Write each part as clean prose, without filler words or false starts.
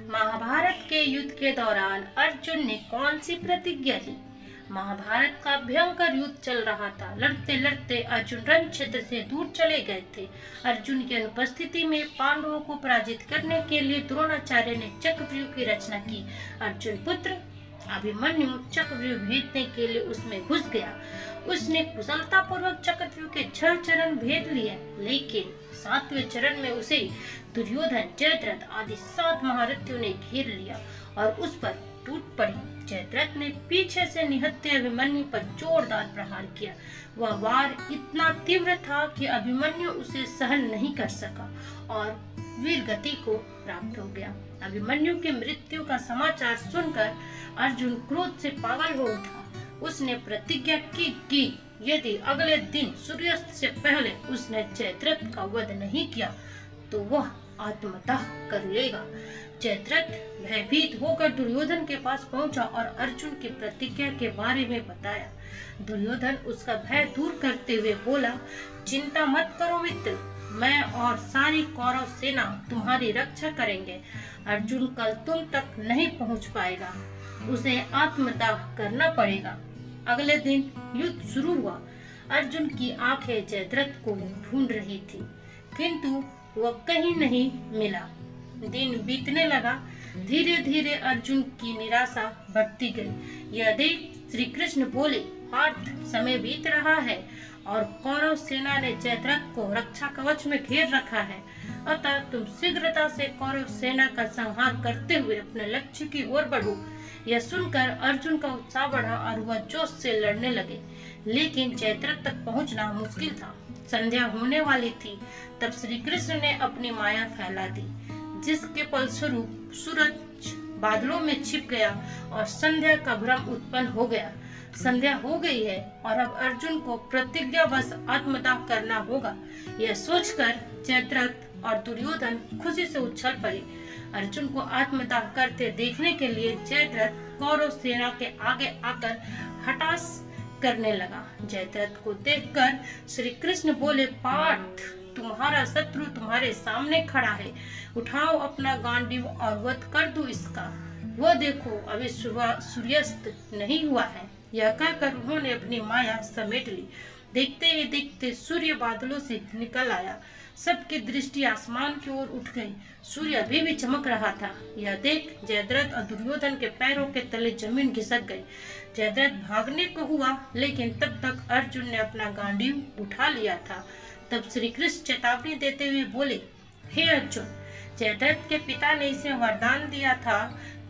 महाभारत के युद्ध के दौरान अर्जुन ने कौन सी प्रतिज्ञा ली? महाभारत का भयंकर युद्ध चल रहा था। लड़ते लड़ते अर्जुन रण क्षेत्र से दूर चले गए थे। अर्जुन की अनुपस्थिति में पांडवों को पराजित करने के लिए द्रोणाचार्य ने चक्रव्यूह की रचना की। अर्जुन पुत्र अभिमन्यु चक्रव्यूह भेदने के लिए उसमें घुस गया। उसने कुशलता पूर्वक चक्रव्यूह के 6 चरण भेद लिए, लेकिन 7वें चरण में उसे दुर्योधन, जयद्रथ आदि 7 महारथियों ने घेर लिया और उस पर टूट पड़ी। जयद्रथ ने पीछे से निहत्थे अभिमन्यु पर जोरदार प्रहार किया। वह वार इतना तीव्र था कि अभिमन्यु उसे सहन नहीं कर सका और वीर गति को प्राप्त हो गया। अभिमन्यु की मृत्यु का समाचार सुनकर अर्जुन क्रोध से पागल हो उठा। उसने प्रतिज्ञा की कि यदि अगले दिन सूर्यास्त से पहले उसने जयद्रथ का वध नहीं किया तो वह आत्मदाह कर लेगा। जयद्रथ भयभीत होकर दुर्योधन के पास पहुंचा और अर्जुन की प्रतिज्ञा के बारे में बताया। दुर्योधन उसका भय दूर करते हुए बोला, चिंता मत करो मित्र, मैं और सारी कौरव सेना तुम्हारी रक्षा करेंगे। अर्जुन कल तुम तक नहीं पहुंच पाएगा, उसे आत्मदाह करना पड़ेगा। अगले दिन युद्ध शुरू हुआ। अर्जुन की आंखें जयद्रथ को ढूंढ रही थी, किंतु वह कहीं नहीं मिला। दिन बीतने लगा। धीरे धीरे अर्जुन की निराशा बढ़ती गई। यह देख श्री कृष्ण बोले, पार्थ, समय बीत रहा है और कौरव सेना ने जयद्रथ को रक्षा कवच में घेर रखा है, अतः तुम शीघ्रता से कौरव सेना का संहार करते हुए अपने लक्ष्य की ओर बढ़ो। यह सुनकर अर्जुन का उत्साह बढ़ा और वह जोश से लड़ने लगे, लेकिन जयद्रथ तक पहुंचना मुश्किल था। संध्या होने वाली थी। तब श्री कृष्ण ने अपनी माया फैला दी, जिसके फलस्वरूप सूरज बादलों में छिप गया और संध्या का भ्रम उत्पन्न हो गया। संध्या हो गई है और अब अर्जुन को प्रतिज्ञावश आत्मदाह करना होगा। यह सोचकर जयद्रथ और दुर्योधन खुशी से उछल पड़े। अर्जुन को आत्मदाह करते देखने के लिए जयद्रथ कौरव सेना के आगे आकर हटास करने लगा। जयद्रथ को देखकर श्री कृष्ण बोले, पार्थ, तुम्हारा शत्रु तुम्हारे सामने खड़ा है, उठाओ अपना गांडीव और वध कर दो इसका। वह देखो, अभी सूर्यास्त नहीं हुआ है। यह कहकर उन्होंने अपनी माया समेट ली। देखते ही देखते सूर्य बादलों से निकल आया। सबकी दृष्टि आसमान की ओर उठ गई। सूर्य अभी भी चमक रहा था। यह देख जयद्रथ और दुर्योधन के पैरों के तले जमीन खिसक गई। जयद्रथ भागने को हुआ, लेकिन तब तक अर्जुन ने अपना गांडीव उठा लिया था। तब श्री कृष्ण चेतावनी देते हुए बोले, हे अर्जुन, जयद्रथ के पिता ने इसे वरदान दिया था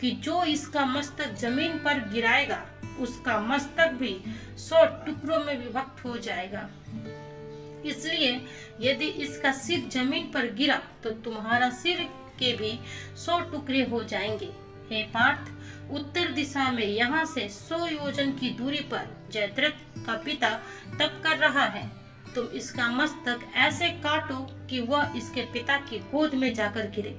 कि जो इसका मस्तक जमीन पर गिराएगा उसका मस्तक भी 100 टुकड़ों में विभक्त हो जाएगा। इसलिए यदि इसका सिर जमीन पर गिरा तो तुम्हारा सिर के भी 100 टुकड़े हो जाएंगे। हे पार्थ, उत्तर दिशा में यहाँ से 100 योजन की दूरी पर जयद्रथ का पिता तप कर रहा है। तुम इसका मस्तक ऐसे काटो कि वह इसके पिता की गोद में जाकर गिरे।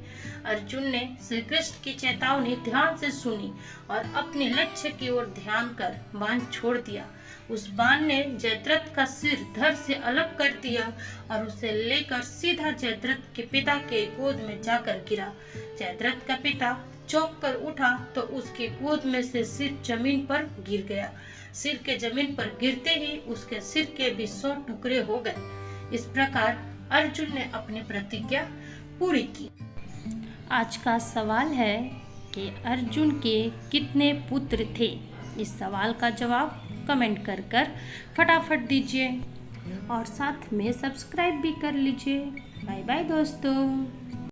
अर्जुन ने श्री कृष्ण की चेतावनी ध्यान से सुनी और अपने लक्ष्य की ओर ध्यान कर बाण छोड़ दिया। उस बाण ने जयद्रथ का सिर धड़ से अलग कर दिया और उसे लेकर सीधा जयद्रथ के पिता के गोद में जाकर गिरा। जयद्रथ का पिता चौंक कर उठा तो उसकी गोद में से सिर जमीन पर गिर गया। सिर के जमीन पर गिरते ही उसके सिर के भी 100 टुकड़े हो गए। इस प्रकार अर्जुन ने अपनी प्रतिज्ञा पूरी की। आज का सवाल है कि अर्जुन के कितने पुत्र थे? इस सवाल का जवाब कमेंट कर फटाफट दीजिए और साथ में सब्सक्राइब भी कर लीजिए। बाय बाय दोस्तों।